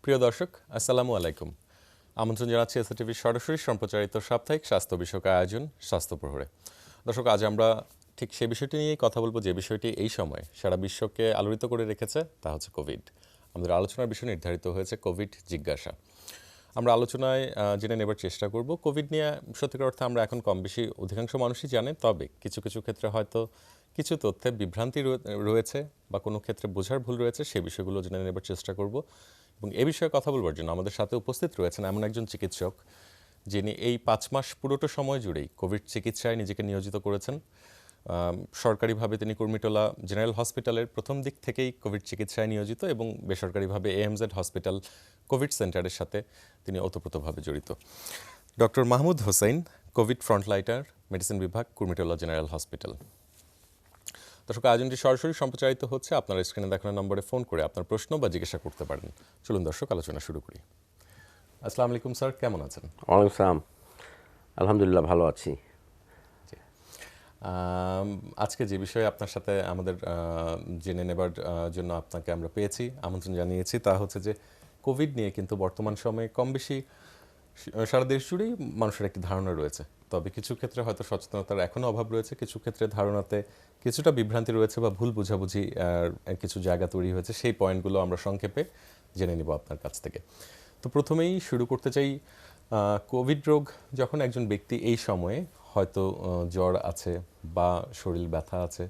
প্রিয় দর্শক, আসসালামু আলাইকুম। আমন্ত্রণ জানাচ্ছি এসএটিভির সরাসরি সম্প্রচারিত সাপ্তাহিক স্বাস্থ্য বিষয়ক আয়োজন স্বাস্থ্য প্রহরে। দর্শক, আজ আমরা ঠিক সে বিষয়টি নিয়েই কথা বলবো যে বিষয়টি এই সময় সারা বিশ্বকে আলোড়িত করে রেখেছে, তা হচ্ছে কোভিড। আমাদের আলোচনার বিষয় নির্ধারিত হয়েছে কোভিড জিজ্ঞাসা। আমরা আলোচনায় জেনে নেবার চেষ্টা করব কোভিড নিয়ে। সত্যিকার অর্থে আমরা এখন কম বেশি অধিকাংশ মানুষই জানে, তবে কিছু কিছু ক্ষেত্রে হয়তো কিছু তথ্যে বিভ্রান্তি রয়েছে বা কোনো ক্ষেত্রে বোঝার ভুল রয়েছে, সেই বিষয়গুলো জেনে নেবার চেষ্টা করব। এবং এ বিষয়ে কথা বলবার জন্য আমাদের সাথে উপস্থিত রয়েছেন এমন একজন চিকিৎসক যিনি এই 5 মাস পুরোটা সময় জুড়েই কোভিড চিকিৎসায় নিজেকে নিয়োজিত করেছেন। সরকারিভাবে তিনি কুর্মিটোলা জেনারেল হসপিটালের প্রথম দিক থেকেই কোভিড চিকিৎসায় নিয়োজিত এবং বেসরকারিভাবে এএমজেড হসপিটাল কোভিড সেন্টারের সাথে তিনি ওতপ্রোতভাবে জড়িত। Doctor Mahmud Hossain, Covid frontliner, medicine বিভাগ, কুর্মিটোলা জেনারেল হসপিটাল। দর্শক, আয়োজনটি সরাসরি সম্প্রচারিত হচ্ছে। আপনারা স্ক্রিনে দেখানো নম্বরে ফোন করে আপনার প্রশ্ন বা জিজ্ঞাসা করতে পারেন। চলুন দর্শক, আলোচনা শুরু করি। আসসালামু আলাইকুম স্যার, কেমন আছেন? ওয়ালাইকুম আসসালাম। আলহামদুলিল্লাহ, ভালো আছি। আজকে যে বিষয়ে আপনার সাথে আমাদের জেনে নেবার জন্য আপনাকে আমরা পেয়েছি, আমন্ত্রণ জানিয়েছি, তা হচ্ছে যে কোভিড নিয়ে কিন্তু বর্তমান সময়ে কম বেশি সারা দেশ জুড়েই মানুষের একটি ধারণা রয়েছে। তবে কিছু ক্ষেত্রে হয়তো সচেতনতার এখনও অভাব রয়েছে, কিছু ক্ষেত্রে ধারণাতে কিছুটা বিভ্রান্তি রয়েছে বা ভুল বোঝাবুঝি কিছু জায়গা তৈরি হয়েছে। সেই পয়েন্টগুলো আমরা সংক্ষেপে জেনে নিব আপনার কাছ থেকে। তো প্রথমেই শুরু করতে চাই, কোভিড রোগ যখন একজন ব্যক্তি এই সময়ে হয়তো জ্বর আছে বা শরীর ব্যথা আছে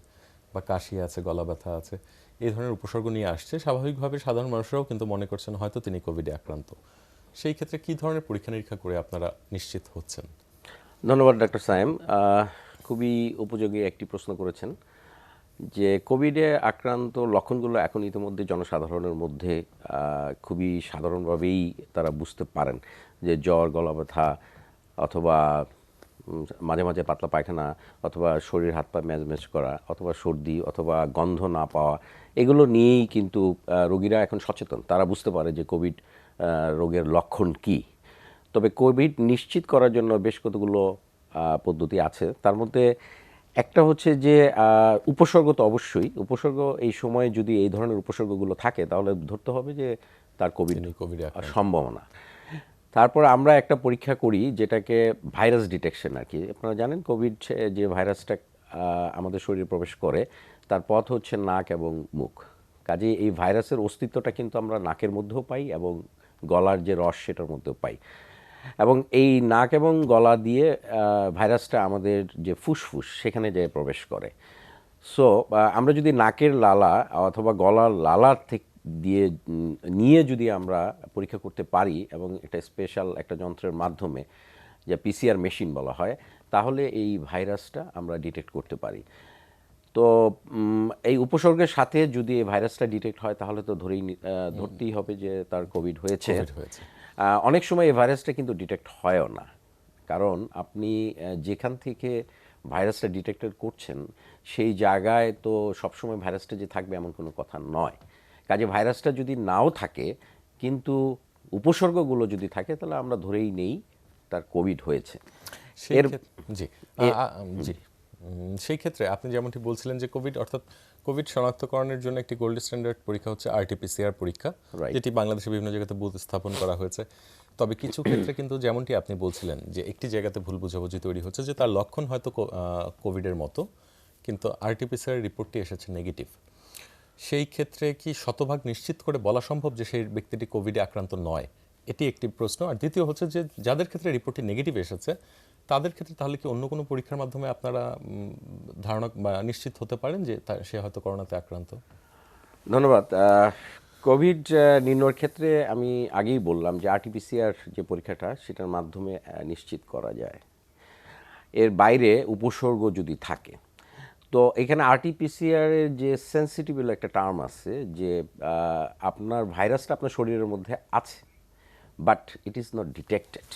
বা কাশি আছে, গলা ব্যথা আছে, এই ধরনের উপসর্গ নিয়ে আসছে, স্বাভাবিকভাবে সাধারণ মানুষরাও কিন্তু মনে করছেন হয়তো তিনি কোভিডে আক্রান্ত। সেই ক্ষেত্রে কী ধরনের পরীক্ষা নিরীক্ষা করে আপনারা নিশ্চিত হচ্ছেন? ধন্যবাদ ডক্টর সায়েম। খুবই উপযোগী একটি প্রশ্ন করেছেন যে কোভিডে আক্রান্ত লক্ষণগুলো এখন ইতিমধ্যে জনসাধারণের মধ্যে খুবই সাধারণভাবেই তারা বুঝতে পারেন যে জ্বর, গলা ব্যথা, অথবা মাঝে মাঝে পাতলা পায়খানা, অথবা শরীর হাত পা ম্যাজম্যাজ করা, অথবা সর্দি, অথবা গন্ধ না পাওয়া, এগুলো নিয়েই কিন্তু রোগীরা এখন সচেতন। তারা বুঝতে পারে যে কোভিড রোগের লক্ষণ কী। তবে কোভিড নিশ্চিত করার জন্য বেশ কতগুলো পদ্ধতি আছে। তার মধ্যে একটা হচ্ছে যে উপসর্গ, তো অবশ্যই উপসর্গ এই সময়ে যদি এই ধরনের উপসর্গগুলো থাকে তাহলে ধরতে হবে যে তার কোভিডে সম্ভাবনা। তারপর আমরা একটা পরীক্ষা করি যেটাকে ভাইরাস ডিটেকশন আর কি। আপনারা জানেন কোভিড যে ভাইরাসটা আমাদের শরীরে প্রবেশ করে তার পথ হচ্ছে নাক এবং মুখ। কাজেই এই ভাইরাসের অস্তিত্বটা কিন্তু আমরা নাকের মধ্যেও পাই এবং গলার যে রস সেটার মধ্যেও পাই। এবং এই নাক এবং গলা দিয়ে ভাইরাসটা আমাদের যে ফুসফুস সেখানে যেয়ে প্রবেশ করে। সো আমরা যদি নাকের লালা অথবা গলার লালার থেকে দিয়ে নিয়ে যদি আমরা পরীক্ষা করতে পারি এবং একটা স্পেশাল একটা যন্ত্রের মাধ্যমে, যা পিসিআর মেশিন বলা হয়, তাহলে এই ভাইরাসটা আমরা ডিটেক্ট করতে পারি। তো এই উপসর্গের সাথে যদি এই ভাইরাসটা ডিটেক্ট হয় তাহলে তো ধরতেই হবে যে তার কোভিড হয়েছে। অনেক সময় এই ভাইরাসটা কিন্তু ডিটেক্ট হয়ও না, কারণ আপনি যেখান থেকে ভাইরাসটা ডিটেক্টেড করছেন সেই জায়গায় তো সবসময় ভাইরাসটা যে থাকবে এমন কোনো কথা নয়। কাজে ভাইরাসটা যদি নাও থাকে কিন্তু উপসর্গগুলো যদি থাকে তাহলে আমরা ধরেই নেই তার কোভিড হয়েছে। সেই ক্ষেত্রে আপনি যেমনটি বলছিলেন যে কোভিড, অর্থাৎ কোভিড শনাক্তকরণের জন্য একটি গোল্ড স্ট্যান্ডার্ড পরীক্ষা হচ্ছে আরটিপিসিআর পরীক্ষা, যেটি বাংলাদেশে বিভিন্ন জায়গাতে বুথ স্থাপন করা হয়েছে। তবে কিছু ক্ষেত্রে কিন্তু যেমনটি আপনি বলছিলেন যে একটি জায়গাতে ভুল বোঝাবুঝি তৈরি হচ্ছে যে তার লক্ষণ হয়তো কোভিডের মতো, কিন্তু আরটিপিসিআর রিপোর্টটি এসেছে নেগেটিভ। সেই ক্ষেত্রে কি শতভাগ নিশ্চিত করে বলা সম্ভব যে সেই ব্যক্তিটি কোভিডে আক্রান্ত নয়? এটি একটি প্রশ্ন। আর দ্বিতীয় হচ্ছে যে যাদের ক্ষেত্রে রিপোর্টটি নেগেটিভ এসেছে তাদের ক্ষেত্রে তাহলে কি অন্য কোনো পরীক্ষার মাধ্যমে আপনারা ধারণা বা নিশ্চিত হতে পারেন যে সে হয়তো করোনাতে আক্রান্ত? ধন্যবাদ। কোভিড নির্ণয়ের ক্ষেত্রে আমি আগেই বললাম যে আরটিপিসিআর যে পরীক্ষাটা সেটার মাধ্যমে নিশ্চিত করা যায়। এর বাইরে উপসর্গ যদি থাকে, তো এখানে আরটিপিসিআরের যে সেন্সিটিভ একটা টার্ম আছে যে আপনার ভাইরাসটা আপনার শরীরের মধ্যে আছে, but it is not detected.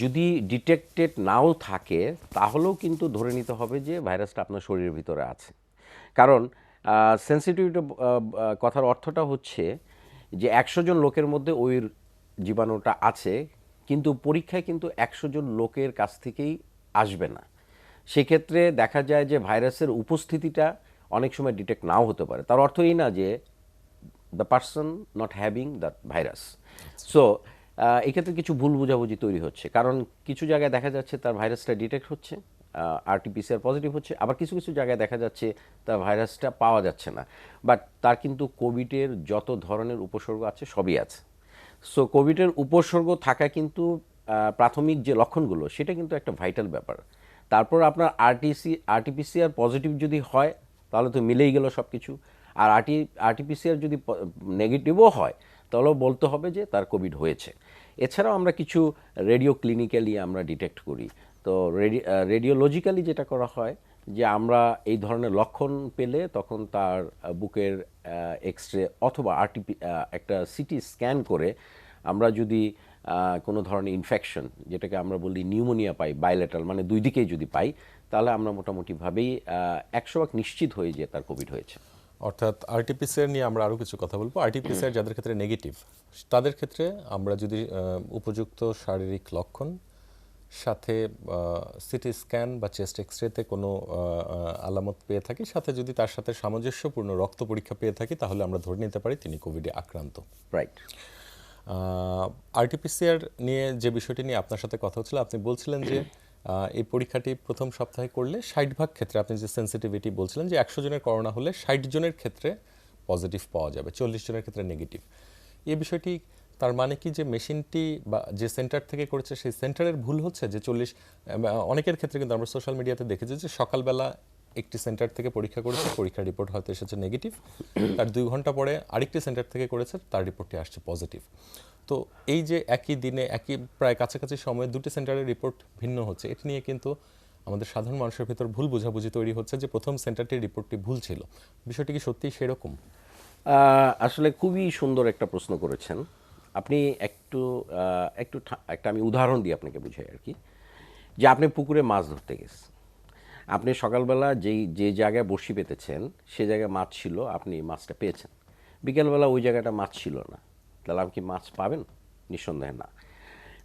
যদি ডিটেক্টেড নাও থাকে তাহলেও কিন্তু ধরে নিতে হবে যে ভাইরাসটা আপনার শরীরের ভিতরে আছে। কারণ সেন্সিটিভিটি কথার অর্থটা হচ্ছে যে 100 জন লোকের মধ্যে ওই জীবাণুটা আছে, কিন্তু পরীক্ষায় কিন্তু 100 জন লোকের কাছ থেকেই আসবে না। সেক্ষেত্রে দেখা যায় যে ভাইরাসের উপস্থিতিটা অনেক সময় ডিটেক্ট নাও হতে পারে। তার অর্থ এই না যে the person not having the virus. So এক্ষেত্রে কিছু ভুল বোঝাবুঝি তৈরি হচ্ছে, কারণ কিছু জায়গায় দেখা যাচ্ছে তার ভাইরাসটা ডিটেক্ট হচ্ছে, আরটিপিসিআর পজিটিভ হচ্ছে, আবার কিছু কিছু জায়গায় দেখা যাচ্ছে তার ভাইরাসটা পাওয়া যাচ্ছে না, বাট তার কিন্তু কোভিডের যত ধরনের উপসর্গ আছে সবই আছে। সো কোভিডের উপসর্গ থাকা কিন্তু প্রাথমিক যে লক্ষণগুলো সেটা কিন্তু একটা ভাইটাল ব্যাপার। তারপর আপনার আরটিপিসিআর পজিটিভ যদি হয় তাহলে তো মিলেই গেল সব কিছু। আর আরটিপিসিআর যদি নেগেটিভও হয় তাহলেও বলতে হবে যে তার কোভিড হয়েছে। এছাড়াও আমরা কিছু রেডিও ক্লিনিক্যালি আমরা ডিটেক্ট করি। তো রেডিওলজিক্যালি যেটা করা হয় যে আমরা এই ধরনের লক্ষণ পেলে তখন তার বুকের এক্স রে অথবা একটা সিটি স্ক্যান করে আমরা যদি কোনো ধরনের ইনফেকশন, যেটাকে আমরা বলি নিউমোনিয়া পাই বাইলেটারাল, মানে দুই দিকেই যদি পাই, তাহলে আমরা মোটামুটিভাবেই 100% নিশ্চিত হই যে তার কোভিড হয়েছে। অর্থাৎ আরটিপিসিআর নিয়ে আমরা আরও কিছু কথা বলবো। আরটিপিসিআর যাদের ক্ষেত্রে নেগেটিভ, তাদের ক্ষেত্রে আমরা যদি উপযুক্ত শারীরিক লক্ষণ সাথে সিটি স্ক্যান বা চেস্ট এক্সরেতে কোনো আলামত পেয়ে থাকি, সাথে যদি তার সাথে সামঞ্জস্যপূর্ণ রক্ত পরীক্ষা পেয়ে থাকি, তাহলে আমরা ধরে নিতে পারি তিনি কোভিডে আক্রান্ত। রাইট। আরটিপিসিআর নিয়ে যে বিষয়টি নিয়ে আপনার সাথে কথা হচ্ছিল, আপনি বলছিলেন যে এই পরীক্ষাটি প্রথম সপ্তাহে করলে 60% ক্ষেত্রে, আপনি যে সেন্সিটিভিটি বলছিলেন যে 100 জনের করোনা হলে 60 জনের ক্ষেত্রে পজিটিভ পাওয়া যাবে, 40 জনের ক্ষেত্রে নেগেটিভ। এই বিষয়টি তার মানে কি যে মেশিনটি বা যে সেন্টার থেকে করেছে সেই সেন্টারের ভুল হচ্ছে? যে 40 অনেকের ক্ষেত্রে কিন্তু আমরা সোশ্যাল মিডিয়াতে দেখেছি যে সকালবেলা একটি সেন্টার থেকে পরীক্ষা করেছে, পরীক্ষার রিপোর্ট হয়তো এসেছে নেগেটিভ, তার 2 ঘন্টা পরে আরেকটি সেন্টার থেকে করেছে, তার রিপোর্টটি আসছে পজিটিভ। তো এই যে একই দিনে একই প্রায় কাছাকাছি সময়ে দুটি সেন্টারের রিপোর্ট ভিন্ন হচ্ছে, এটি নিয়ে কিন্তু আমাদের সাধারণ মানুষের ভিতর ভুল বোঝাবুঝি তৈরি হচ্ছে যে প্রথম সেন্টারটির রিপোর্টটি ভুল ছিল। বিষয়টি কি সত্যিই সেরকম? আসলে খুবই সুন্দর একটা প্রশ্ন করেছেন আপনি। একটু একটা আমি উদাহরণ দিই আপনাকে বুঝাই আর কি, যে আপনি পুকুরে মাছ ধরতে গেছেন, আপনি সকালবেলা যে জায়গায় বড়শি পেতেছেন সে জায়গায় মাছ ছিল, আপনি মাছটা পেয়েছেন। বিকেলবেলা ওই জায়গাটা মাছ ছিল না, তাহলে আপনি কি মাছ পাবেন? নিঃসন্দেহে না।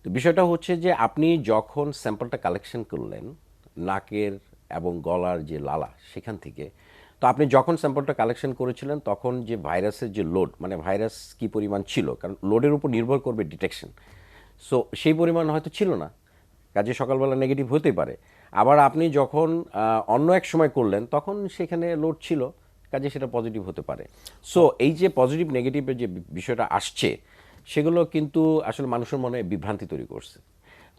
তো বিষয়টা হচ্ছে যে আপনি যখন স্যাম্পলটা কালেকশন করলেন নাকের এবং গলার যে লালা সেখান থেকে, তো আপনি যখন স্যাম্পলটা কালেকশন করেছিলেন তখন যে ভাইরাসের যে লোড, মানে ভাইরাস কি পরিমাণ ছিল, কারণ লোডের উপর নির্ভর করবে ডিটেকশন। সো সেই পরিমাণ হয়তো ছিল না, কাজে সকালবেলা নেগেটিভ হতে পারে। আবার আপনি যখন অন্য এক সময় করলেন তখন সেখানে লোড ছিল, কাজে সেটা পজিটিভ হতে পারে। সো এই যে পজিটিভ নেগেটিভের যে বিষয়টা আসছে সেগুলো কিন্তু আসলে মানুষের মনে বিভ্রান্তি তৈরি করছে।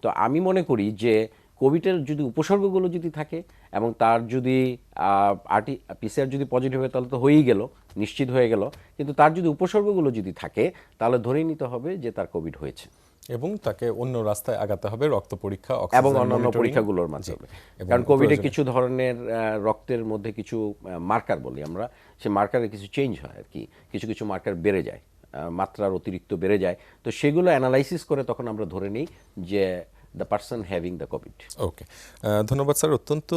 তো আমি মনে করি যে কোভিডের যদি উপসর্গগুলো যদি থাকে এবং তার যদি পিসিআর যদি পজিটিভ হয় তাহলে তো হয়েই গেল, নিশ্চিত হয়ে গেল। কিন্তু তার যদি উপসর্গগুলো যদি থাকে তাহলে ধরেই নিতে হবে যে তার কোভিড হয়েছে এবং তাকে অন্য রাস্তায় আগাতে হবে, রক্ত পরীক্ষা, এবং অক্সিজেন অন্যান্য মনিটরিং। পরীক্ষাগুলোর মাধ্যমে। এবং কারণ কোভিডে প্রয়োজনে কিছু ধরনের রক্তের মধ্যে কিছু মার্কার বলি আমরা, সে মার্কারে কিছু চেঞ্জ হয় আর কি, কিছু কিছু মার্কার বেড়ে যায়, মাত্রার অতিরিক্ত বেড়ে যায়। তো সেগুলো অ্যানালাইসিস করে তখন আমরা ধরে নিই যে the person having the covid. Okay, ধন্যবাদ স্যার। অত্যন্ত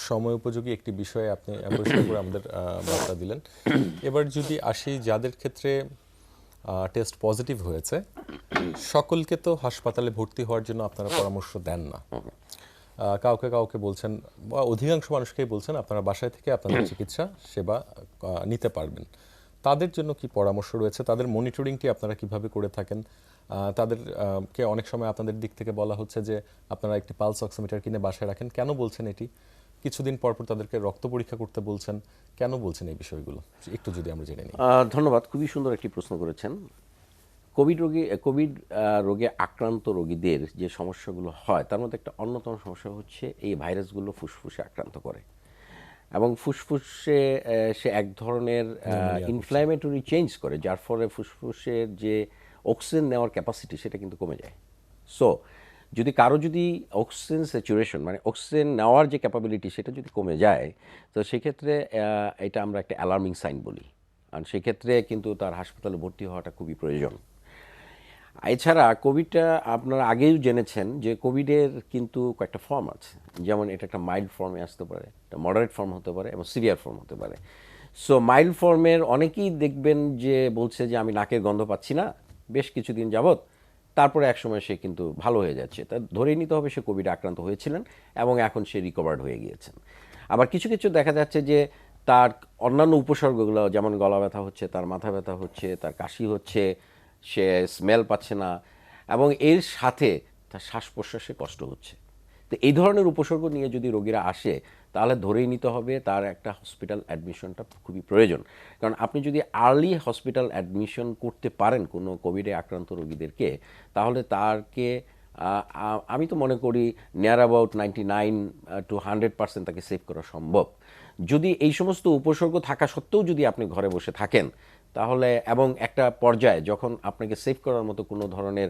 সময় উপযোগী একটি বিষয়ে আপনি পরিষ্কার করে আমাদের বার্তা দিলেন। এবার যদি আসি যাদের ক্ষেত্রে টেস্ট পজিটিভ হয়েছে, সকলকে তো হাসপাতালে ভর্তি হওয়ার জন্য আপনারা পরামর্শ দেন না। কাউকে কাউকে বলছেন, বা অধিকাংশ মানুষকেই বলছেন আপনারা বাসায় থেকে আপনাদের চিকিৎসা সেবা নিতে পারবেন। তাদের জন্য কি পরামর্শ রয়েছে? তাদের মনিটরিংটি আপনারা কিভাবে করে থাকেন? তাদেরকে অনেক সময় আপনাদের দিক থেকে বলা হচ্ছে যে আপনারা একটি পালস অক্সিমিটার কিনে বাসায় রাখেন। কেন বলছেন এটি? কিছুদিন পর পর তাদেরকে রক্ত পরীক্ষা করতে বলছেন, কেন বলছেন এই বিষয়গুলো একটু যদি আমরা জেনে নিই। ধন্যবাদ, খুবই সুন্দর একটি প্রশ্ন করেছেন। কোভিড রোগে আক্রান্ত রোগীদের যে সমস্যাগুলো হয় তার মধ্যে একটা অন্যতম সমস্যা হচ্ছে এই ভাইরাসগুলো ফুসফুসে আক্রান্ত করে এবং ফুসফুসে সে এক ধরনের ইনফ্ল্যামেটরি চেঞ্জ করে, যার ফলে ফুসফুসের যে অক্সিজেন নেওয়ার ক্যাপাসিটি সেটা কিন্তু কমে যায়। সো যদি কারো যদি অক্সিজেন স্যাচুরেশন, মানে অক্সিজেন নেওয়ার যে ক্যাপাবিলিটি সেটা যদি কমে যায়, তো সেক্ষেত্রে এটা আমরা একটা অ্যালার্মিং সাইন বলি। আর সেক্ষেত্রে কিন্তু তার হাসপাতালে ভর্তি হওয়াটা খুবই প্রয়োজন। এছাড়া কোভিডটা আপনারা আগেও জেনেছেন যে কোভিডের কিন্তু কয়েকটা ফর্ম আছে, যেমন এটা একটা মাইল্ড ফর্মে আসতে পারে, একটা মডারেট ফর্ম হতে পারে এবং সিভিয়ার ফর্ম হতে পারে। সো মাইল্ড ফর্মের অনেকেই দেখবেন যে বলছে যে আমি নাকের গন্ধ পাচ্ছি না বেশ কিছুদিন যাবৎ, তারপরে একসময় সে কিন্তু ভালো হয়ে যাচ্ছে, তা ধরেই নিতে হবে সে কোভিডে আক্রান্ত হয়েছিলেন এবং এখন সে রিকভার্ড হয়ে গিয়েছেন। আবার কিছু কিছু দেখা যাচ্ছে যে তার অন্যান্য উপসর্গগুলো যেমন গলা ব্যথা হচ্ছে, তার মাথা ব্যথা হচ্ছে, তার কাশি হচ্ছে, সে স্মেল পাচ্ছে না, এবং এর সাথে তার শ্বাস প্রশ্বাসে কষ্ট হচ্ছে। তো এই ধরনের উপসর্গ নিয়ে যদি রোগীরা আসে, তাহলে ধরেই নিতে হবে তার একটা হসপিটাল অ্যাডমিশনটা খুবই প্রয়োজন। কারণ আপনি যদি আর্লি হসপিটাল অ্যাডমিশন করতে পারেন কোনো কোভিডে আক্রান্ত রোগীদেরকে, তাহলে তারকে আমি তো মনে করি নিয়ার অ্যাবাউট 99 to 100% তাকে সেভ করা সম্ভব। যদি এই সমস্ত উপসর্গ থাকা সত্ত্বেও যদি আপনি ঘরে বসে থাকেন, তাহলে এবং একটা পর্যায়ে যখন আপনাকে সেভ করার মতো কোনো ধরনের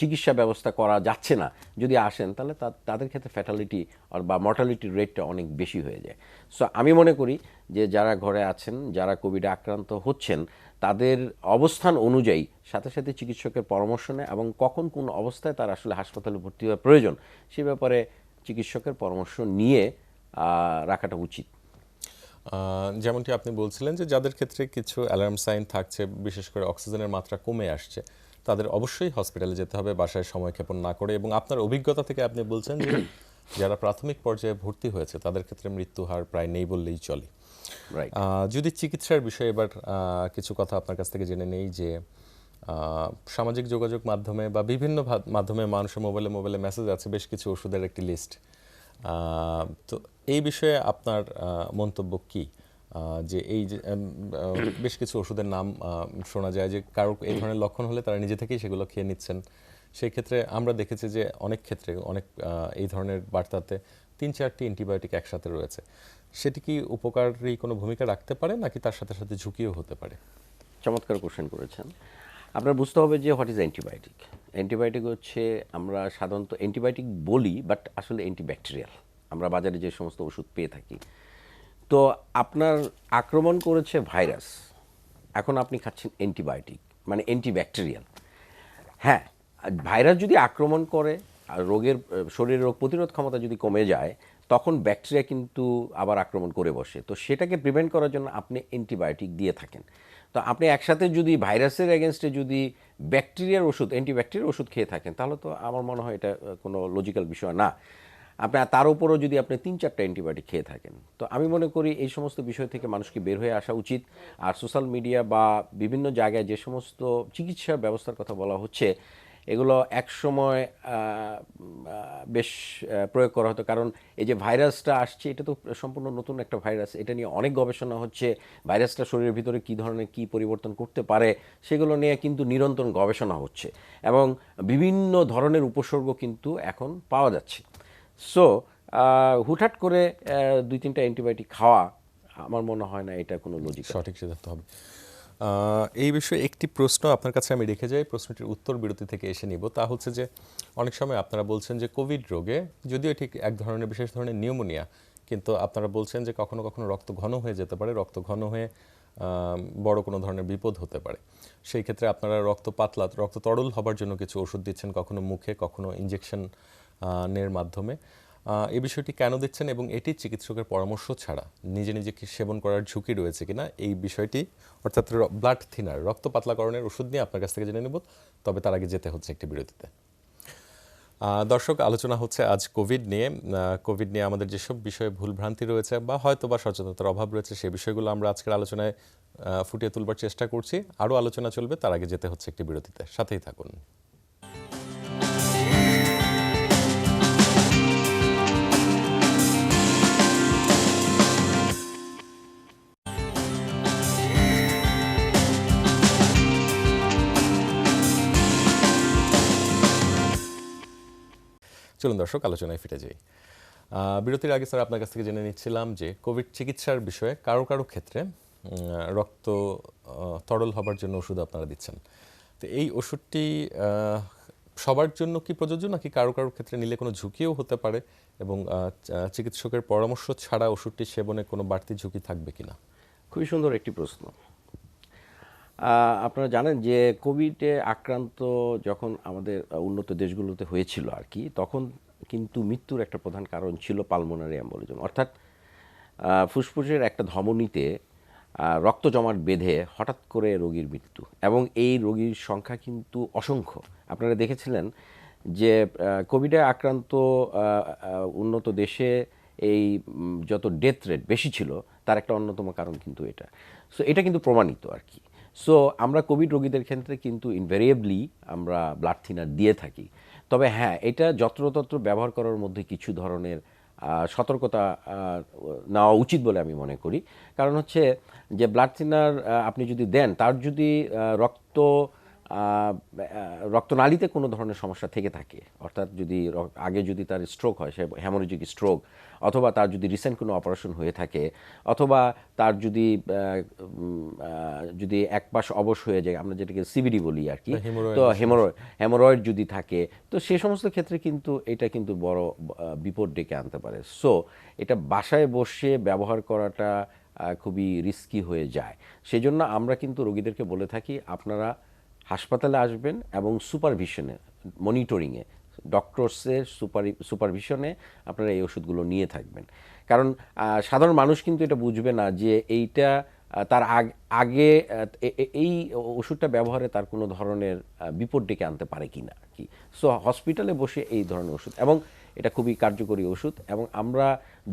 চিকিৎসা ব্যবস্থা করা যাচ্ছে না, যদি আসেন, তাহলে তাদের ক্ষেত্রে ফ্যাটালিটি বা মর্টালিটি রেটটা অনেক বেশি হয়ে যায়। সো আমি মনে করি যে যারা ঘরে আছেন, যারা কোভিডে আক্রান্ত হচ্ছেন, তাদের অবস্থান অনুযায়ী সাথে সাথে চিকিৎসকের পরামর্শ নেয় এবং কখন কোন অবস্থায় তার আসলে হাসপাতালে ভর্তি হওয়া প্রয়োজন সে ব্যাপারে চিকিৎসকের পরামর্শ নিয়ে রাখাটা উচিত। যেমনটি আপনি বলছিলেন যে যাদের ক্ষেত্রে কিছু অ্যালার্ম সাইন থাকছে, বিশেষ করে অক্সিজেনের মাত্রা কমে আসছে, তাদের অবশ্যই হসপিটালে যেতে হবে বাসায় সময় ক্ষেপণ না করে। এবং আপনার অভিজ্ঞতা থেকে আপনি বলছেন যে যারা প্রাথমিক পর্যায়ে ভর্তি হয়েছে তাদের ক্ষেত্রে মৃত্যু হার প্রায় নেই বললেই চলে। রাইট। যদি চিকিৎসার বিষয়ে এবার কিছু কথা আপনার কাছ থেকে জেনে নেই যে সামাজিক যোগাযোগ মাধ্যমে বা বিভিন্ন মাধ্যমে মানুষের মোবাইলে মোবাইলে মেসেজ আছে বেশ কিছু ওষুধের একটি লিস্ট। তো এই বিষয়ে আপনার মন্তব্য কি? যে এই যে বেশ কিছু ওষুধের নাম শোনা যায় যে কারো এই ধরনের লক্ষণ হলে তারা নিজে থেকেই সেগুলো খেয়ে নিচ্ছেন। সেই ক্ষেত্রে আমরা দেখেছি যে অনেক ক্ষেত্রে অনেক এই ধরনের বার্তাতে 3-4টি অ্যান্টিবায়োটিক একসাথে রয়েছে। সেটি কি উপকারী কোনো ভূমিকা রাখতে পারে নাকি তার সাথে সাথে ঝুঁকিও হতে পারে? চমৎকার কোশ্চেন করেছেন। আপনার বুঝতে হবে যে হোয়াট ইজ অ্যান্টিবায়োটিক। অ্যান্টিবায়োটিক হচ্ছে, আমরা সাধারণত অ্যান্টিবায়োটিক বলি, বাট আসলে অ্যান্টিব্যাকটেরিয়াল। আমরা বাজারে যে সমস্ত ওষুধ পেয়ে থাকি, তো আপনার আক্রমণ করেছে ভাইরাস, এখন আপনি খাচ্ছেন অ্যান্টিবায়োটিক, মানে অ্যান্টিব্যাকটেরিয়াল। হ্যাঁ, ভাইরাস যদি আক্রমণ করে আর শরীরের রোগ প্রতিরোধ ক্ষমতা যদি কমে যায়, তখন ব্যাকটেরিয়া কিন্তু আবার আক্রমণ করে বসে। তো সেটাকে প্রিভেন্ট করার জন্য আপনি অ্যান্টিবায়োটিক দিয়ে থাকেন। তো আপনি একসাথে যদি ভাইরাসের এগেনস্টে যদি ব্যাকটেরিয়ার ওষুধ, অ্যান্টিব্যাকটেরিয়ার ওষুধ খেয়ে থাকেন, তাহলে তো আমার মনে হয় এটা কোনো লজিক্যাল বিষয় না। আপনি তার উপরও যদি আপনি 3-4টা অ্যান্টিবায়োটিক খেয়ে থাকেন, তো আমি মনে করি এই সমস্ত বিষয় থেকে মানুষকে বের হয়ে আসা উচিত। আর সোশ্যাল মিডিয়া বা বিভিন্ন জায়গায় যে সমস্ত চিকিৎসা ব্যবস্থার কথা বলা হচ্ছে, এগুলো একসময় বেশ প্রয়োগ করা হতো। কারণ এই যে ভাইরাসটা আসছে, এটা তো সম্পূর্ণ নতুন একটা ভাইরাস, এটা নিয়ে অনেক গবেষণা হচ্ছে। ভাইরাসটা শরীরের ভিতরে কী ধরনের কী পরিবর্তন করতে পারে সেগুলো নিয়ে কিন্তু নিরন্তর গবেষণা হচ্ছে, এবং বিভিন্ন ধরনের উপসর্গ কিন্তু এখন পাওয়া যাচ্ছে। সো হুটহাট করে 2-3টা অ্যান্টিবায়োটিক খাওয়া আমার মনে হয় না এটা কোনো লজিক। সঠিক সিদ্ধান্ত হবে। এই বিষয়ে একটি প্রশ্ন আপনার কাছে আমি রেখে যাই, প্রশ্নটির উত্তর বিরতি থেকে এসে নিব। তা হচ্ছে যে অনেক সময় আপনারা বলছেন যে কোভিড রোগে, যদিও ঠিক এক ধরনের বিশেষ ধরনের নিউমোনিয়া, কিন্তু আপনারা বলছেন যে কখনো কখনো রক্ত ঘন হয়ে যেতে পারে, রক্ত ঘন হয়ে বড় কোনো ধরনের বিপদ হতে পারে। সেই ক্ষেত্রে আপনারা রক্ত পাতলা, রক্ত তরল হবার জন্য কিছু ওষুধ দিচ্ছেন, কখনো মুখে, কখনো ইঞ্জেকশন নের মাধ্যমে। এই বিষয়টি কেন দিচ্ছেন এবং এটি চিকিৎসকের পরামর্শ ছাড়া নিজে নিজে কি সেবন করার ঝুঁকি রয়েছে কিনা, এই বিষয়টি অর্থাৎ ব্লাড থিনার, রক্ত পাতলাকরণের ওষুধ নিয়ে আপনার কাছ থেকে জেনে নেব। তবে তার আগে যেতে হচ্ছে একটি বিরতিতে। দর্শক, আলোচনা হচ্ছে আজ কোভিড নিয়ে। কোভিড নিয়ে আমাদের যেসব বিষয়ে ভুলভ্রান্তি রয়েছে বা হয়তো বা সচেতনতার অভাব রয়েছে, সেই বিষয়গুলো আমরা আজকের আলোচনায় ফুটিয়ে তুলবার চেষ্টা করছি। আরও আলোচনা চলবে, তার আগে যেতে হচ্ছে একটি বিরতিতে। সাথেই থাকুন। চলুন দর্শক, আলোচনায় ফিরে যাই। বিরতির আগে স্যার আপনার কাছ থেকে জেনে নিচ্ছিলাম যে কোভিড চিকিৎসার বিষয়ে কারো কারো ক্ষেত্রে রক্ত তরল হবার জন্য ওষুধ আপনারা দিচ্ছেন। তো এই ওষুধটি সবার জন্য কি প্রযোজ্য, নাকি কারো কারো ক্ষেত্রে নিলে কোনো ঝুঁকিও হতে পারে, এবং চিকিৎসকের পরামর্শ ছাড়া ওষুধটি সেবনে কোনো বাড়তি ঝুঁকি থাকবে কিনা? খুবই সুন্দর একটি প্রশ্ন। আপনারা জানেন যে কোভিডে আক্রান্ত যখন আমাদের উন্নত দেশগুলোতে হয়েছিল আর কি, তখন কিন্তু মৃত্যুর একটা প্রধান কারণ ছিল পালমোনারি এম্বোলিজম, অর্থাৎ ফুসফুসের একটা ধমনীতে রক্ত জমাট বেঁধে হঠাৎ করে রোগীর মৃত্যু, এবং এই রোগীর সংখ্যা কিন্তু অসংখ্য। আপনারা দেখেছিলেন যে কোভিডে আক্রান্ত উন্নত দেশে এই যত ডেথ রেট বেশি ছিল তার একটা অন্যতম কারণ কিন্তু এটা। সো এটা কিন্তু প্রমাণিত আর কি। সো আমরা কোভিড রোগীদের ক্ষেত্রে কিন্তু ইনভেরিয়েবলি আমরা ব্লাড থিনার দিয়ে থাকি। তবে হ্যাঁ, এটা যত্রতত্র ব্যবহার করার মধ্যে কিছু ধরনের সতর্কতা নেওয়া উচিত বলে আমি মনে করি। কারণ হচ্ছে যে ব্লাড থিনার আপনি যদি দেন, তার যদি রক্তনালীতে কোনো ধরনের সমস্যা থেকে থাকে, অর্থাৎ যদি আগে যদি তার স্ট্রোক হয়, সে হ্যামোরেজিক স্ট্রোক, অথবা তার যদি রিসেন্ট কোনো অপারেশন হয়ে থাকে, অথবা তার যদি এক পাশ অবশ হয়ে যায়, আমরা যেটাকে সিবিডি বলি আর কি, তো হেমোরয়েড যদি থাকে, তো সেই সমস্ত ক্ষেত্রে কিন্তু এটা কিন্তু বড় বিপদ ডেকে আনতে পারে। সো এটা বাসায় বসে ব্যবহার করাটা খুবই রিস্কি হয়ে যায়। সেজন্য আমরা কিন্তু রোগীদেরকে বলে থাকি, আপনারা হাসপাতালে আসবেন এবং সুপারভিশনে, মনিটরিংয়ে, ডক্টরসের সুপারভিশনে আপনারা এই ওষুধগুলো নিয়ে থাকবেন। কারণ সাধারণ মানুষ কিন্তু এটা বুঝবে না যে এইটা তার আগে এই ওষুধটা ব্যবহারে তার কোনো ধরনের বিপদ ডেকে আনতে পারে কি না আর কি। সো হসপিটালে বসে এই ধরনের ওষুধ, এবং এটা খুবই কার্যকরী ওষুধ, এবং আমরা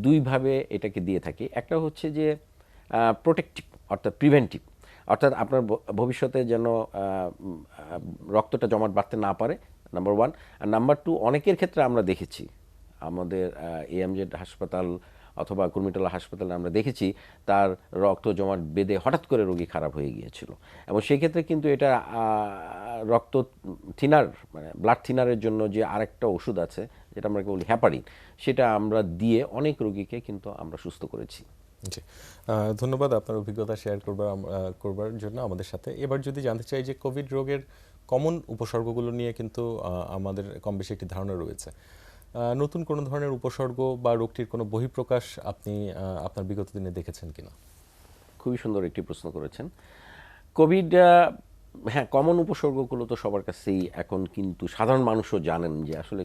দুইভাবে এটাকে দিয়ে থাকি। একটা হচ্ছে যে প্রোটেক্টিভ, অর্থাৎ প্রিভেন্টিভ, অর্থাৎ আপনার ভবিষ্যতে যেন রক্তটা জমাট বাঁধতে না পারে, নাম্বার ওয়ান। আর নাম্বার টু, অনেকের ক্ষেত্রে আমরা দেখেছি, আমাদের এএমজেড হাসপাতাল অথবা কুর্মিটোলা হাসপাতালে আমরা দেখেছি তার রক্ত জমাট বেঁধে হঠাৎ করে রোগী খারাপ হয়ে গিয়েছিল, এবং সেই ক্ষেত্রে কিন্তু এটা রক্ত থিনার, মানে ব্লাড থিনারের জন্য যে আরেকটা ওষুধ আছে যেটা আমরা বলি হ্যাপারিন, সেটা আমরা দিয়ে অনেক রোগীকে কিন্তু আমরা সুস্থ করেছি। জি, ধন্যবাদ আপনার অভিজ্ঞতা শেয়ার করবার জন্য আমাদের সাথে। এবার যদি জানতে চাই যে কোভিড রোগের কমন উপসর্গগুলো নিয়ে কিন্তু আমাদের কম বেশি একটি ধারণা রয়েছে। নতুন কোনো ধরনের উপসর্গ বা রোগটির কোনো বহিঃপ্রকাশ আপনি আপনার বিগত দিনে দেখেছেন কিনা? খুবই সুন্দর একটি প্রশ্ন করেছেন। কোভিড, হ্যাঁ, কমন উপসর্গগুলো তো সবার কাছেই এখন, কিন্তু সাধারণ মানুষও জানেন যে আসলে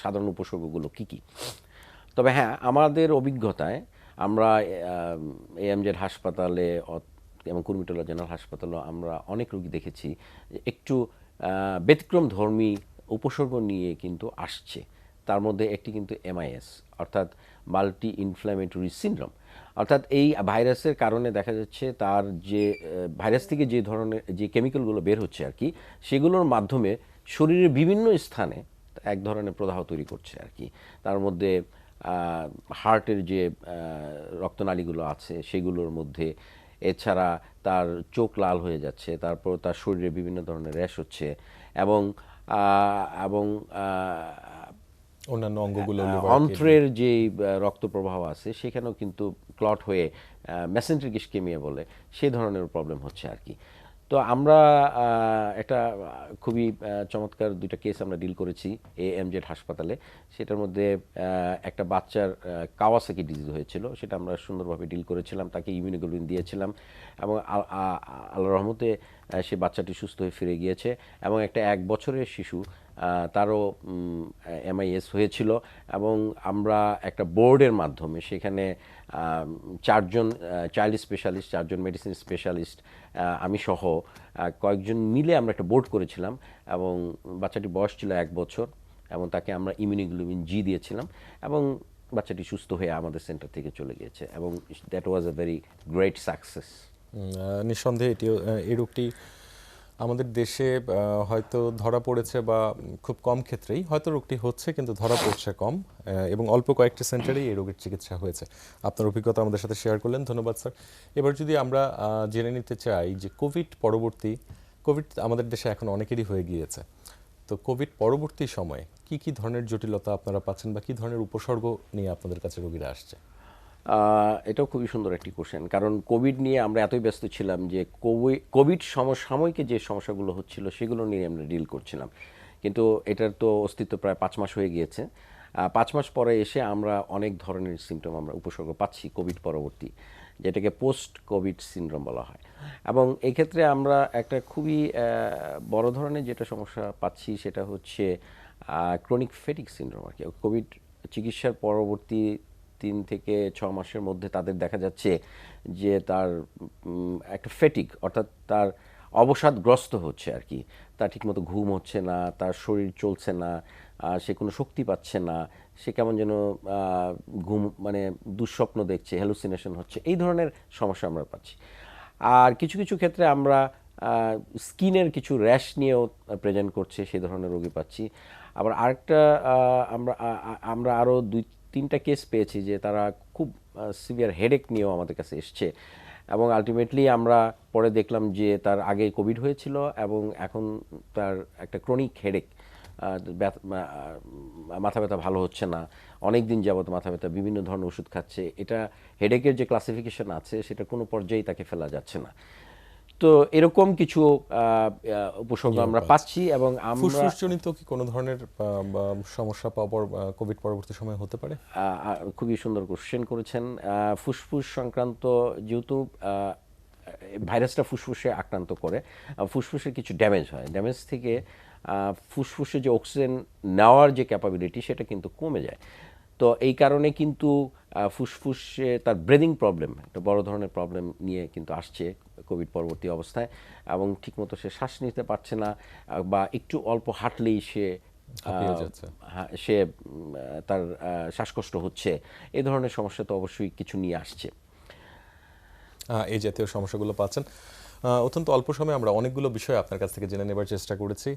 সাধারণ উপসর্গগুলো কী কী। তবে হ্যাঁ, আমাদের অভিজ্ঞতায় আমরা এএমজেড হাসপাতালে এবং কুর্মিটোলা জেনারেল হাসপাতালেও আমরা অনেক রোগী দেখেছি যে একটু ব্যতিক্রম ধর্মী উপসর্গ নিয়ে কিন্তু আসছে। তার মধ্যে একটি কিন্তু এমআইএস, অর্থাৎ মাল্টি ইনফ্ল্যামেটরি সিনড্রোম। অর্থাৎ এই ভাইরাসের কারণে দেখা যাচ্ছে তার যে ভাইরাস থেকে যে ধরনের যে কেমিক্যালগুলো বের হচ্ছে আর কি, সেগুলোর মাধ্যমে শরীরের বিভিন্ন স্থানে এক ধরনের প্রদাহ তৈরি করছে আর কি। তার মধ্যে হার্টের যে রক্তনালীগুলো আছে সেগুলোর মধ্যে, এছাড়া তার চোখ লাল হয়ে যাচ্ছে, তারপর তার শরীরে বিভিন্ন ধরনের র্যাশ হচ্ছে, এবং এবং অন্যান্য অঙ্গগুলো, অন্ত্রের যে রক্ত প্রবাহ আছে সেখানেও কিন্তু ক্লট হয়ে মেসেন্ট্রিক ইসকেমিয়া বলে, সেই ধরনের প্রবলেম হচ্ছে আর কি। তো আমরা একটা খুবই চমৎকার দুইটা কেস আমরা ডিল করেছি এএমজেড হাসপাতালে। সেটার মধ্যে একটা বাচ্চার কাওয়াসাকি ডিজিজ হয়েছিল, সেটা আমরা সুন্দরভাবে ডিল করেছিলাম, তাকে ইমিউনোগ্লোবিন দিয়েছিলাম, এবং আল্লাহর রহমতে সে বাচ্চাটি সুস্থ হয়ে ফিরে গিয়েছে। এবং একটা 1 বছরের শিশু, তারও এমআইএস হয়েছিল, এবং আমরা একটা বোর্ডের মাধ্যমে সেখানে 4 জন চাইল্ড স্পেশালিস্ট, 4 জন মেডিসিন স্পেশালিস্ট, আমি সহ কয়েকজন মিলে আমরা একটা বোর্ড করেছিলাম, এবং বাচ্চাটির বয়স ছিল 1 বছর, এবং তাকে আমরা ইমিউনোগ্লোবিন জি দিয়েছিলাম, এবং বাচ্চাটি সুস্থ হয়ে আমাদের সেন্টার থেকে চলে গিয়েছে, এবং that was a very great success. নিঃসন্দেহে এটিও, এই রোগটি আমাদের দেশে হয়তো ধরা পড়েছে, বা খুব কম ক্ষেত্রেই হয়তো রোগটি হচ্ছে, কিন্তু ধরা পড়ছে কম, এবং অল্প কয়েকটি সেন্টারেই এই রোগের চিকিৎসা হয়েছে। আপনার অভিজ্ঞতা আমাদের সাথে শেয়ার করলেন, ধন্যবাদ স্যার। এবার যদি আমরা জেনে নিতে চাই যে কোভিড আমাদের দেশে এখন অনেকেরই হয়ে গিয়েছে, তো কোভিড পরবর্তী সময়ে কি কি ধরনের জটিলতা আপনারা পাচ্ছেন, বা কি ধরনের উপসর্গ নিয়ে আপনাদের কাছে রোগীরা আসছে? এটাও খুবই সুন্দর একটি কোশ্চেন, কারণ কোভিড নিয়ে আমরা এতই ব্যস্ত ছিলাম যে কোভিড সমসাময়িক যে সমস্যাগুলো হচ্ছিল সেগুলো নিয়ে আমরা ডিল করছিলাম, কিন্তু এটার তো অস্তিত্ব প্রায় 5 মাস হয়ে গিয়েছে। 5 মাস পরে এসে আমরা অনেক ধরনের সিমটম, আমরা উপসর্গ পাচ্ছি কোভিড পরবর্তী, যেটাকে পোস্ট কোভিড সিনড্রোম বলা হয়। এবং এই ক্ষেত্রে আমরা একটা খুবই বড় ধরনের যেটা সমস্যা পাচ্ছি সেটা হচ্ছে ক্রনিক ফেটিক সিনড্রোম আর কি। কোভিড চিকিৎসার পরবর্তী 3 থেকে 6 মাসের মধ্যে তাদের দেখা যাচ্ছে যে তার একটা ফেটিক, অর্থাৎ তার অবসাদগ্রস্ত হচ্ছে আর কি, তার ঠিকমতো ঘুম হচ্ছে না, তার শরীর চলছে না, সে কোনো শক্তি পাচ্ছে না, সে কেমন যেন ঘুম মানে দুঃস্বপ্ন দেখছে, হ্যালুসিনেশন হচ্ছে, এই ধরনের সমস্যা আমরা পাচ্ছি। আর কিছু কিছু ক্ষেত্রে আমরা স্কিনের কিছু র্যাশ নিয়েও প্রেজেন্ট করছে, সেই ধরনের রোগী পাচ্ছি। আবার আরেকটা আমরা আরও 2-3টা কেস পেয়েছি যে তারা খুব সিভিয়ার হেডেক নিয়েও আমাদের কাছে এসছে, এবং আলটিমেটলি আমরা পরে দেখলাম যে তার আগে কোভিড হয়েছিল এবং এখন তার একটা ক্রনিক হেডেক, মাথা ব্যথা ভালো হচ্ছে না, অনেক দিন যাবত মাথা ব্যথা, বিভিন্ন ধরনের ওষুধ খাচ্ছে। এটা হেডেকের যে ক্লাসিফিকেশন আছে সেটা কোনো পর্যায়েই তাকে ফেলা যাচ্ছে না। তো এরকম কিছু উপসর্গ আমরা পাচ্ছি, এবং আমরা ফুসফুসজনিত কি কোনো ধরনের বা সমস্যা পাওয়ার কোভিড পরবর্তী সময়ে হতে পারে? খুবই সুন্দর কোশ্চেন করেছেন। ফুসফুস সংক্রান্ত, যেহেতু ভাইরাসটা ফুসফুসে আক্রান্ত করে, ফুসফুসের কিছু ড্যামেজ হয়, ড্যামেজ থেকে ফুসফুসে যে অক্সিজেন নেওয়ার যে ক্যাপাবিলিটি সেটা কিন্তু কমে যায়। তো এই কারণে কিন্তু ফুসফুসে তার ব্রিদিং প্রবলেম, একটা বড় ধরনের প্রবলেম নিয়ে কিন্তু আসছে কোভিড পরবর্তী অবস্থায়, এবং ঠিকমতো সে শ্বাস নিতে পারছে না, বা একটু অল্প হাঁটলেই সে হাঁপিয়ে যাচ্ছে। সে তার শ্বাসকষ্ট হচ্ছে। এই ধরনের সমস্যা তো অবশ্যই কিছু নিয়ে আসছে। এই জাতীয় সমস্যাগুলো পাচ্ছেন। অত্যন্ত অল্প সময়ে আমরা অনেকগুলো বিষয় আপনার কাছ থেকে জেনে নেবার চেষ্টা করেছি।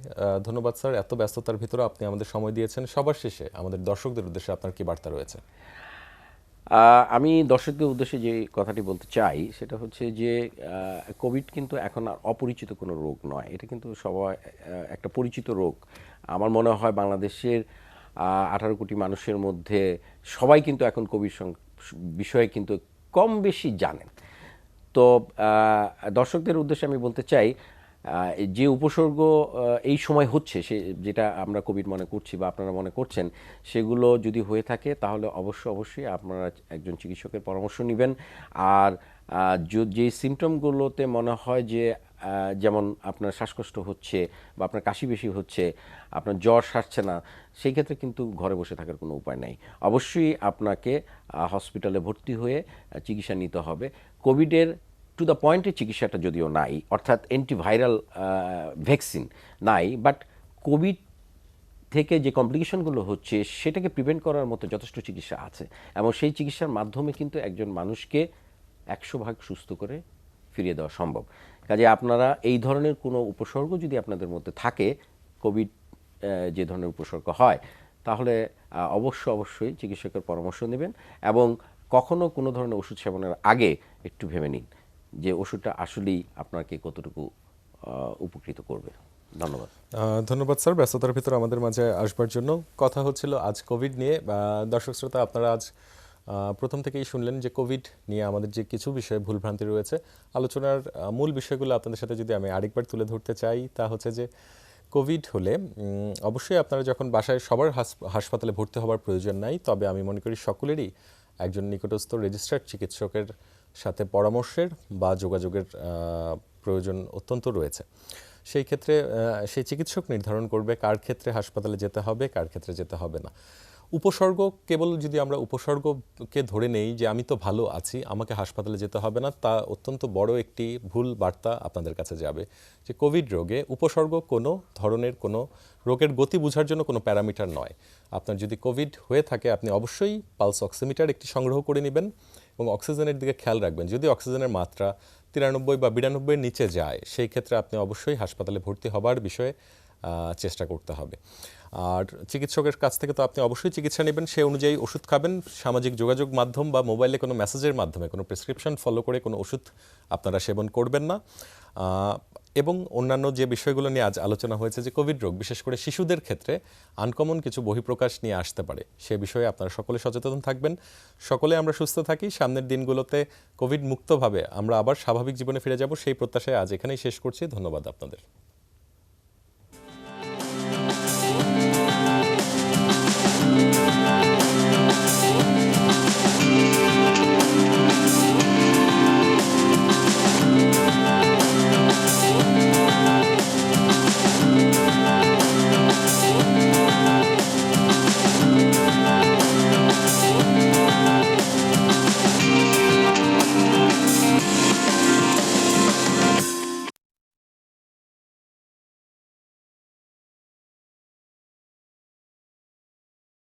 ধন্যবাদ স্যার, এত ব্যস্ততার ভিতরে আপনি আমাদের সময় দিয়েছেন। সবার শেষে আমাদের দর্শকদের উদ্দেশ্যে আপনার কি বার্তা রয়েছে? আমি দর্শকদের উদ্দেশ্যে যে কথাটি বলতে চাই সেটা হচ্ছে যে কোভিড কিন্তু এখন আর অপরিচিত কোনো রোগ নয়, এটা কিন্তু সবাই একটা পরিচিত রোগ। আমার মনে হয় বাংলাদেশের 18 কোটি মানুষের মধ্যে সবাই কিন্তু এখন কোভিড বিষয়ে কিন্তু কম বেশি জানেন। তো দর্শকদের উদ্দেশ্যে আমি বলতে চাই, যে উপসর্গ এই সময় হচ্ছে, সে যেটা আমরা কোভিড মনে করছি বা আপনারা মনে করছেন, সেগুলো যদি হয়ে থাকে তাহলে অবশ্যই আপনারা একজন চিকিৎসকের পরামর্শ নেবেন। আর যে সিমটমগুলোতে মনে হয় যে যেমন আপনার শ্বাসকষ্ট হচ্ছে বা আপনার কাশি বেশি হচ্ছে, আপনার জ্বর সারছে না, সেই ক্ষেত্রে কিন্তু ঘরে বসে থাকার কোনো উপায় নাই। অবশ্যই আপনাকে হসপিটালে ভর্তি হয়ে চিকিৎসা নিতে হবে। কোভিডের টু দ্য পয়েন্টের চিকিৎসাটা যদিও নাই, অর্থাৎ অ্যান্টিভাইরাল ভ্যাকসিন নাই, বাট কোভিড থেকে যে কমপ্লিকেশনগুলো হচ্ছে সেটাকে প্রিভেন্ট করার মতো যথেষ্ট চিকিৎসা আছে, এবং সেই চিকিৎসার মাধ্যমে কিন্তু একজন মানুষকে 100% সুস্থ করে ফিরিয়ে দেওয়া সম্ভব। কাজে আপনারা এই ধরনের কোনো উপসর্গ যদি আপনাদের মধ্যে থাকে, কোভিড যে ধরনের উপসর্গ হয়, তাহলে অবশ্যই চিকিৎসকের পরামর্শ নেবেন, এবং কখনো কোনো ধরনের ওষুধ সেবনের আগে একটু ভেবে নিন যে ওষুধটা আসলেই আপনাকে কতটুকু উপকৃত করবে। ধন্যবাদ। ধন্যবাদ স্যার, ব্যস্ততার ভিতরে আমাদের মাঝে আসবার জন্য। কথা হচ্ছিল আজ কোভিড নিয়ে। দর্শক শ্রোতা, আপনারা আজ প্রথম থেকেই শুনলেন যে কোভিড নিয়ে আমাদের যে কিছু বিষয়ে ভুলভ্রান্তি রয়েছে। আলোচনার মূল বিষয়গুলো আপনাদের সাথে যদি আমি আরেকবার তুলে ধরতে চাই, তা হচ্ছে যে কোভিড হলে অবশ্যই আপনারা যখন বাসায়, সবার হাসপাতালে ভর্তি হওয়ার প্রয়োজন নাই, তবে আমি মনে করি সকলেরই একজন নিকটস্থ রেজিস্টার্ড চিকিৎসকের সাথে পরামর্শের বা যোগাযোগের প্রয়োজন অত্যন্ত রয়েছে। সেই ক্ষেত্রে সেই চিকিৎসক নির্ধারণ করবে কার ক্ষেত্রে হাসপাতালে যেতে হবে, কার ক্ষেত্রে যেতে হবে না। উপসর্গ, কেবল যদি আমরা উপসর্গকে ধরে নেই যে আমি তো ভালো আছি, আমাকে হাসপাতালে যেতে হবে না, তা অত্যন্ত বড় একটি ভুল বার্তা আপনাদের কাছে যাবে। যে কোভিড রোগে উপসর্গ কোনো ধরনের কোনো রোগের গতি বোঝার জন্য কোনো প্যারামিটার নয়। আপনার যদি কোভিড হয়ে থাকে, আপনি অবশ্যই পালস অক্সিমিটার একটি সংগ্রহ করে নেবেন এবং অক্সিজেনের দিকে খেয়াল রাখবেন। যদি অক্সিজেনের মাত্রা 93 বা 92 নিচে যায়, সেই ক্ষেত্রে আপনি অবশ্যই হাসপাতালে ভর্তি হবার বিষয়ে চেষ্টা করতে হবে। আর চিকিৎসকের কাছ থেকে তো আপনি অবশ্যই চিকিৎসা নেবেন, সেই অনুযায়ী ওষুধ খাবেন। সামাজিক যোগাযোগ মাধ্যম বা মোবাইলে কোনো মেসেজের মাধ্যমে কোনো প্রেসক্রিপশন ফলো করে কোনো ওষুধ আপনারা সেবন করবেন না। এবং অন্যান্য যে বিষয়গুলো নিয়ে আজ আলোচনা হয়েছে, যে কোভিড রোগ বিশেষ করে শিশুদের ক্ষেত্রে আনকমন কিছু বহিঃপ্রকাশ নিয়ে আসতে পারে, সে বিষয়ে আপনারা সকলে সচেতন থাকবেন। সকলে আমরা সুস্থ থাকি, সামনের দিনগুলোতে কোভিড মুক্তভাবে আমরা আবার স্বাভাবিক জীবনে ফিরে যাব, সেই প্রত্যাশায় আজ এখানেই শেষ করছি। ধন্যবাদ আপনাদের।